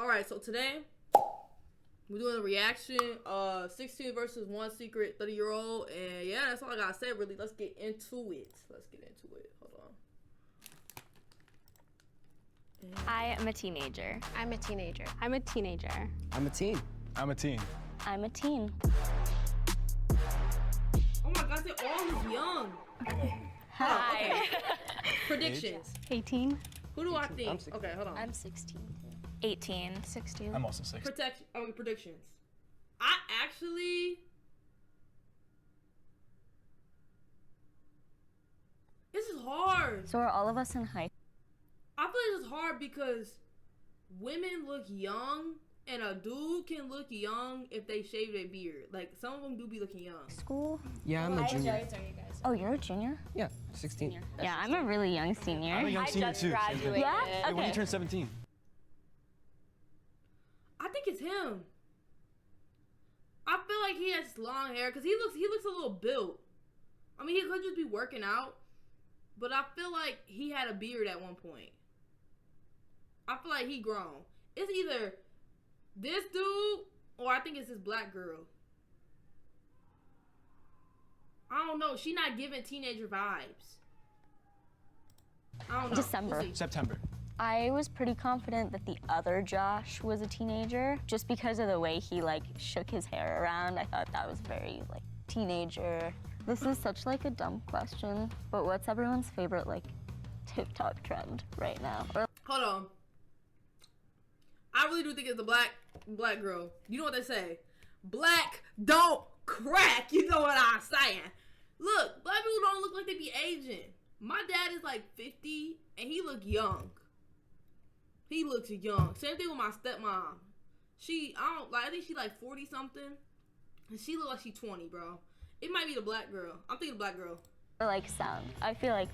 All right, so today we're doing a reaction. 16 versus 1 secret 30-year-old, and yeah, that's all I gotta say. Really, let's get into it. Hold on. I am a teenager. I'm a teenager. I'm a teenager. I'm a teen. I'm a teen. I'm a teen. Oh my gosh, they all look young. Hi. Okay. Predictions. 18. Who do I I'm think? 16. Okay, hold on. I'm 16. 18. 16. I'm also 6. Predictions. I actually. This is hard. So are all of us in high? I feel like this is hard because women look young and a dude can look young if they shave their beard. Like, some of them do be looking young. School? Yeah, I'm a junior. Oh, you're a junior? Yeah, 16. Yeah, I'm a really young senior. I'm a young senior too. Yeah? Hey, when you Okay. turn 17? I think it's him. I feel like he has long hair because he looks a little built. I mean, he could just be working out, but I feel like he had a beard at one point. I feel like he grown. It's either this dude or I think it's this black girl. I don't know. She not giving teenager vibes. I don't know. December. We'll see. September. I was pretty confident that the other Josh was a teenager just because of the way he like shook his hair around. I thought that was very like teenager. This is such like a dumb question, but what's everyone's favorite like TikTok trend right now? Or Hold on. I really do think it's the black girl. You know what they say? Black don't crack. You know what I'm saying? Look, black people don't look like they be aging. My dad is like 50 and he look young. He looks young. Same thing with my stepmom. I think she like 40 something. And she look like she 20, bro. It might be the black girl. I'm thinking the black girl. like sound. I feel like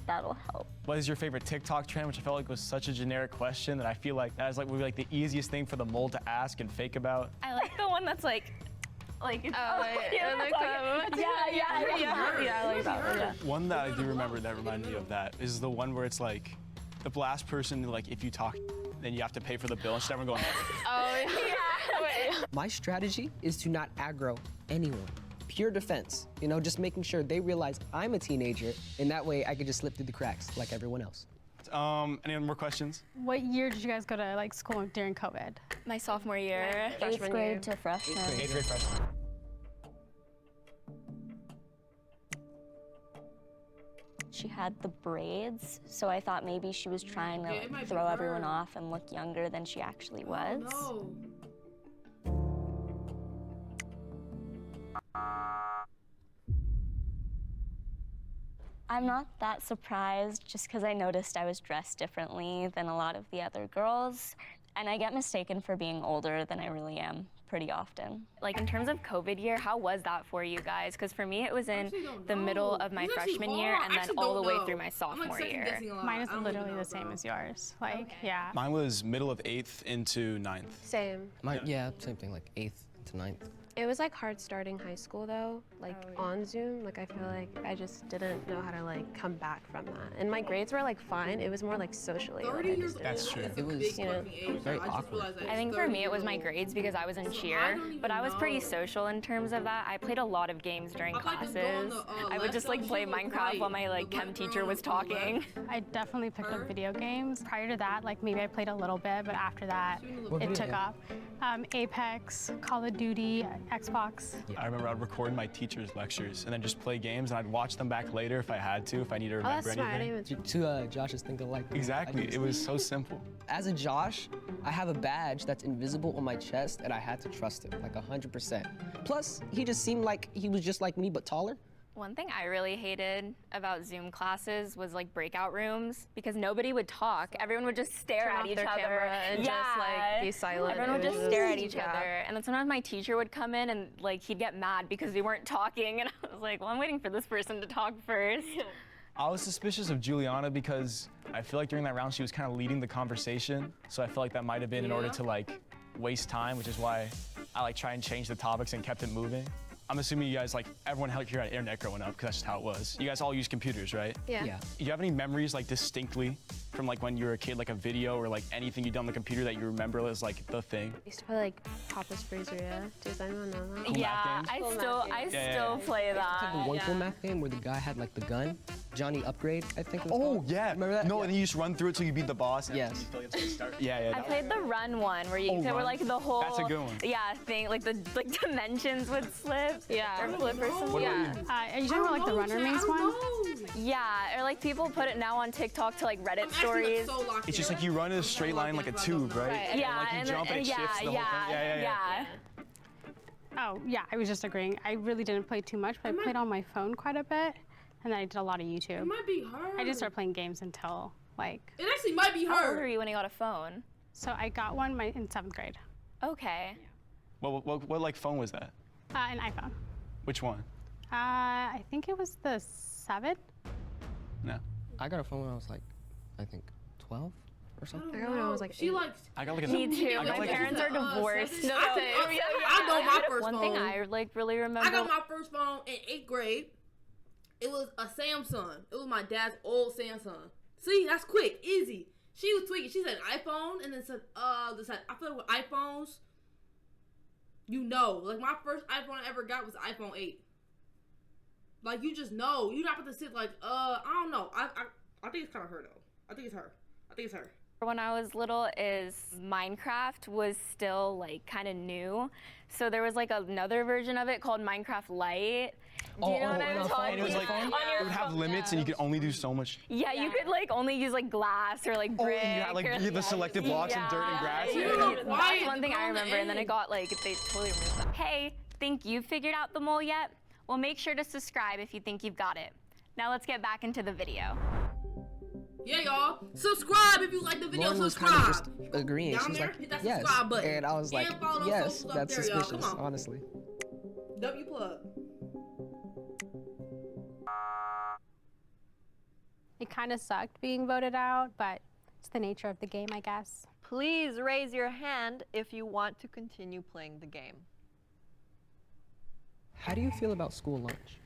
that'll help. What is your favorite TikTok trend? Which I felt like was such a generic question that I feel like that is like would be like the easiest thing for the mole to ask and fake about. I like the one that's like it's, yeah, I like that one. yeah, I like that one. Yeah. One that I do remember that reminded me of that is the one where it's like the last person, like if you talk, then you have to pay for the bill instead of everyone going. Oh, yeah. My strategy is to not aggro anyone. Pure defense, you know, just making sure they realize I'm a teenager, and that way I can just slip through the cracks like everyone else. Any more questions? What year did you guys go to like school during COVID? My sophomore year, Freshman 8th grade year. to freshman. 8th grade freshman. She had the braids, so I thought maybe she was trying to Yeah, it like, might be throw everyone her. off and look younger than she actually was. No. I'm not that surprised just because I noticed I was dressed differently than a lot of the other girls. And I get mistaken for being older than I really am pretty often. Like in terms of COVID year, how was that for you guys? Because for me, it was in Actually don't the middle know. of my It's actually freshman year hard. and then Actually all the don't way know. through my I'm, sophomore like, second year. guessing a lot. Mine is I don't literally even know, the same bro. as yours. Like, yeah. Mine was middle of 8th into 9th. Same. Yeah, same thing, like 8th to 9th. It was like hard starting high school though, like on Zoom. Like I feel like I just didn't know how to like come back from that. And my grades were like fine. It was more like socially. Like, 30 I years just old. didn't- That's true. It's a It was, big you know, fucking age. very I just awkward. realized that I it's think for 30 me, it was my years old. grades because I was in So I cheer, don't even but I was pretty know. social in terms of that. I played a lot of games during I like just go on classes. the, I would just like left play side, she was Minecraft while my quiet. like The chem black teacher girl was on the talking. left. I definitely picked Her? up video games. Prior to that, like maybe I played a little bit, but after that, She was a What it video took game? off. Apex, Call of Duty, Xbox. I remember I'd record my teacher's lectures and then just play games, and I'd watch them back later if I had to, if I needed to Oh, that's remember smart. I didn't anything. even. Two Joshes think alike. Exactly. It was so simple. As a Josh, I have a badge that's invisible on my chest, and I had to trust him, like 100%. Plus, he just seemed like he was just like me, but taller. One thing I really hated about Zoom classes was like breakout rooms because nobody would talk. Everyone would just stare Turn at off each their other camera and just, like, be silent. Everyone would It was just stare at each yeah. other, and then sometimes my teacher would come in and like he'd get mad because we weren't talking, and I was like, "Well, I'm waiting for this person to talk first." I was suspicious of Juliana because I feel like during that round she was kind of leading the conversation, so I feel like that might have been in order Yeah. to like waste time, which is why I like try and change the topics and kept it moving. I'm assuming you guys like everyone here had internet growing up because that's just how it was. You guys all use computers, right? Yeah. Yeah. Do you have any memories like distinctly from like when you were a kid, like a video or like anything you done on the computer that you remember as like the thing? I used to play like Papa's Freezeria. Does anyone know that? Cool Yeah, math I games? still play that. The one cool math game where the guy had like the gun, Johnny Upgrade, I think. It was Oh called. yeah. Remember that? No, and then you just run through it till you beat the boss. and Yes. you feel like it's gonna start. Yeah, yeah. I that played the run one where you Oh, where Run? like the whole That's a good one. Yeah, thing like the dimensions would slip. Yeah. Or flip or something. What about Yeah. you? Are you talking about like the Runner Maze one? Yeah, or like people put it now on TikTok to like Reddit stories. It's just like you run in a straight line like a tube, right? Right. Yeah, And like you and jump then, and it shifts the whole thing. Yeah. Oh, yeah, I was just agreeing. I really didn't play too much, but I played on my phone quite a bit, and then I did a lot of YouTube. It might be her. I didn't start playing games until, like, It actually might be How old were her. you when you got a phone? so I got one in 7th grade, Okay. What like phone was that? an iPhone. Which one? I think it was the 7. No. I got a phone when I was like, I think 12 or something. I got when I was like She 8. likes. I got like a. Me too. I got My like parents are divorced. No, so- I know my first One phone. thing I like really remember. I got my first phone in 8th grade. It was a Samsung. It was my dad's old Samsung. See, that's quick, easy. She was tweaking. She said iPhone, and then said, this. I feel like with iPhones, you know, like my first iPhone I ever got was iPhone 8. Like you just know, you're not about to sit like, I don't know. I think it's kind of her though. I think it's her. When I was little is Minecraft was still like kind of new. So there was like another version of it called Minecraft Lite. Do you know what I'm talking And it was like about? it would have limits and you could only do so much. Yeah, you could like only use like glass or like Oh, brick. and you had like or, you had the selected blocks and dirt and grass. Yeah, You were that's quiet one thing I on the remember. And then it end. got like they totally removed that. Hey, think you've figured out the mole yet? Well, make sure to subscribe if you think you've got it. Now let's get back into the video. Yeah, y'all. Subscribe if you like the video. Lauren was Subscribe. kind of just agreeing. Down She's there, like, hit that yes. subscribe button. And I was like, And follow those yes, socials up that's there, y'all. suspicious, Come on. honestly. W plug. It kind of sucked being voted out, but it's the nature of the game, I guess. Please raise your hand if you want to continue playing the game. How do you feel about school lunch?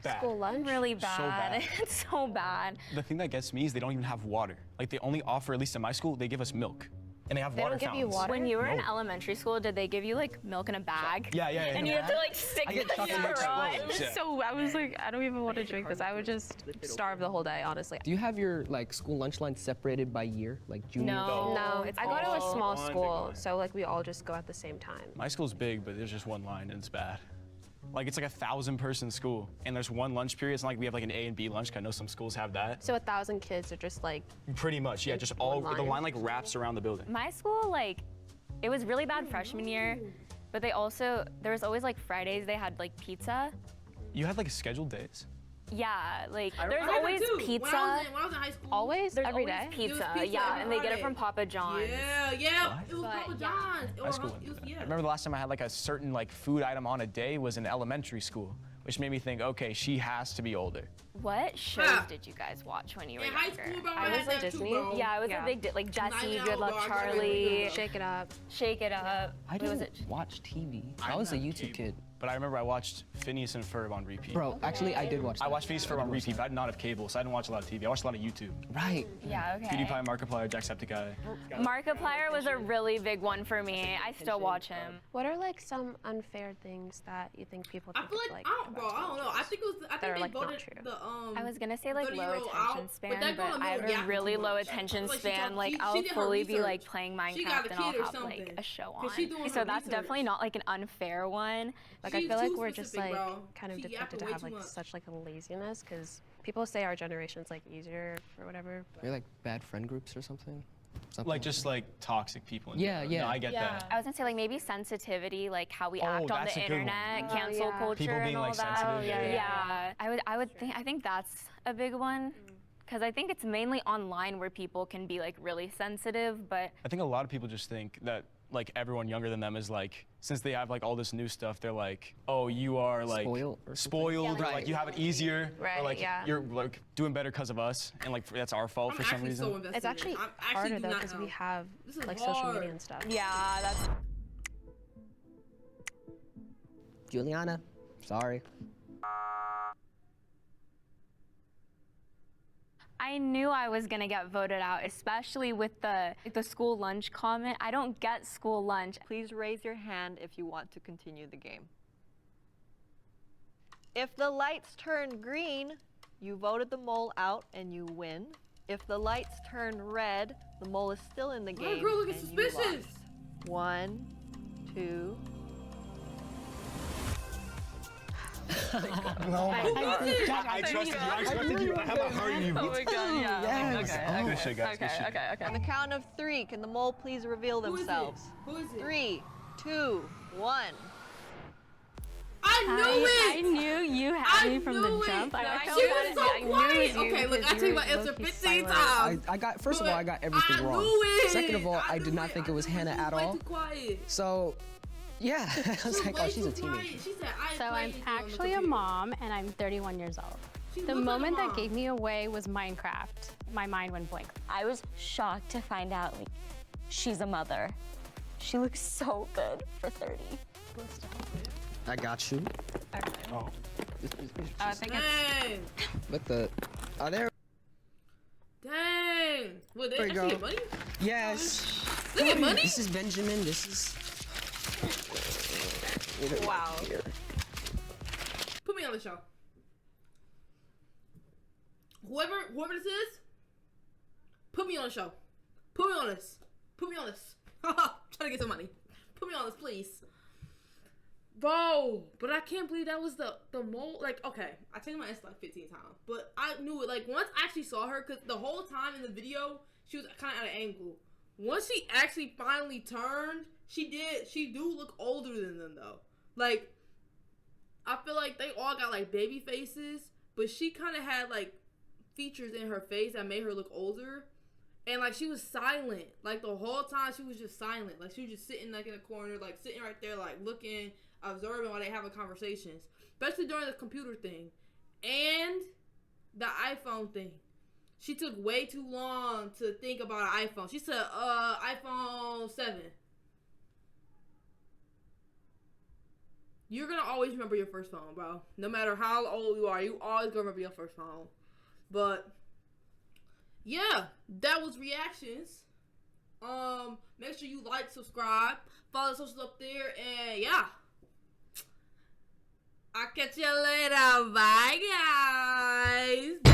Bad. School lunch? Really bad. bad. It's so bad. The thing that gets me is they don't even have water. Like they only offer, at least in my school, they give us milk. And they have They water don't give you fountains. water? When you were in No. elementary school, did they give you like milk in a bag? Yeah. And you had to like stick I get the chucked in my straw. clothes, yeah. So I was like, I don't even want to drink this. I would just starve the whole day, honestly. Do you have your like school lunch line separated by year, like junior? No. No, it's I go to a all small one big school, line. so like we all just go at the same time. My school's big, but there's just one line and it's bad. Like it's like 1,000-person school, and there's one lunch period. It's not like we have like an A and B lunch. 'Cause I know some schools have that. So 1,000 kids are just like, Pretty much, yeah. Just all one the line. line like wraps around the building. My school, like, it was really bad freshman year, but they also, there was always like Fridays they had like pizza. You had like scheduled days. Yeah, like there's I had that always too. pizza. When I was in high school. always? There's every always day? pizza. There was pizza Yeah, every and they get it Friday. from Papa John's. Yeah. What? It was But, Papa yeah. John's. My school wouldn't do that. Yeah. I remember the last time I had like a certain like food item on a day was in elementary school, which made me think, okay, she has to be older. What shows Yeah. did you guys watch when you were In high younger? school, bro, I I was had like that too, Disney. bro. Yeah, I was Yeah. a big like Jesse, Night Good Owl, Luck bro, I Charlie, Shake it up. Shake It Up. I What was didn't it? watch TV. I was a YouTube kid. But I remember I watched Phineas and Ferb on repeat. Bro, actually, I did watch that. I watched Phineas and Ferb on repeat, but I did not have cable, so I didn't watch a lot of TV. I watched a lot of YouTube. Right. Yeah, okay. PewDiePie, Markiplier, Jacksepticeye. Markiplier was a really big one for me. I still watch him. What are like some unfair things that you think people I think feel is, like, I don't know. I think it was. I that think are, they like, not voted true. the I was gonna say like low 30-year-old attention out, span, but that but girl I have knows a yapping really too low much. attention Like, she span. talk- Like she I'll did her fully be like research. playing She got Minecraft a and I'll kid or have something. like a show 'Cause on. she doing So her that's research. definitely not like an unfair one. Like I She's feel like too we're just specific, like bro. kind of She depicted yapping to way have too like much. such like a laziness because people say our generation's like easier or whatever. You're like bad friend groups or something. Like just like toxic people. in Yeah, general. yeah. No, I get that. I was gonna say like maybe sensitivity, like how we Oh, act on that's the a good one. internet, Oh, cancel yeah. culture, People being, and all like, that. sensitive, yeah. Yeah, I think that's a big one. Because I think it's mainly online where people can be like really sensitive, but I think a lot of people just think that like everyone younger than them is like, since they have like all this new stuff, they're like, oh, you are like Spoiled or something? spoiled, or Right. like you have it easier, Right, or like yeah. you're like doing better because of us, and like that's our fault I'm for some actually reason. so invested It's actually in it. I harder do though not because know. we have This is like social hard. media and stuff. yeah, that's Juliana, sorry. I knew I was gonna get voted out, especially with the school lunch comment. I don't get school lunch. Please raise your hand if you want to continue the game. If the lights turn green, you voted the mole out and you win. If the lights turn red, the mole is still in the My game. girl looking and you suspicious. lost. 1, 2. Oh my God. I trusted you. I expected you. How about hurry you? Oh my god, yeah. Yes. Good shit, guys. Good shit. On the count of 3, can the mole please reveal Who is it? themselves? Who is it? 3, 2, 1. I knew I it. knew you had I me from knew the it. jump. No, I She felt was bad. so I knew it quiet. was you Okay, look, I because changed you my were answer low-key 15 silent. times. First of all, I got everything wrong. knew it. Second of all, I did knew not it. think it was I knew Hannah she at was way all. too quiet. So, yeah, I was She like, way oh, she's a too quiet. teenager. She said, I So ain't I'm playing anything on the actually a computer. mom, and I'm 31 years old. She The looks like a moment that mom. gave me away was Minecraft. My mind went blank. I was shocked to find out like she's a mother. She looks so good for 30. I got you. Oh. I think Dang. But the, are there? Dang. Well, they There you actually go. get money? Yes. They get money? This is Benjamin. This is. Wow. Here. Put me on the show. Whoever this is, put me on the show. Put me on this. Put me on this. Trying to get some money. Put me on this, please. Bro, but I can't believe that was the mole. Like, okay, I changed my Insta like 15 times, but I knew it. Like, once I actually saw her, because the whole time in the video, she was kind of at an angle. Once she actually finally turned, she do look older than them, though. Like, I feel like they all got, like, baby faces, but she kind of had, like, features in her face that made her look older. And, like, she was silent. Like, the whole time, she was just silent. Like, she was just sitting, like, in a corner, like, sitting right there, like, looking, observing while they having conversations. Especially during the computer thing. And the iPhone thing. She took way too long to think about an iPhone. She said, iPhone 7. You're gonna always remember your first phone, bro. No matter how old you are, you always gonna remember your first phone. But yeah, that was reactions. Make sure you like, subscribe, follow the socials up there, and yeah. I'll catch you later. Bye, guys.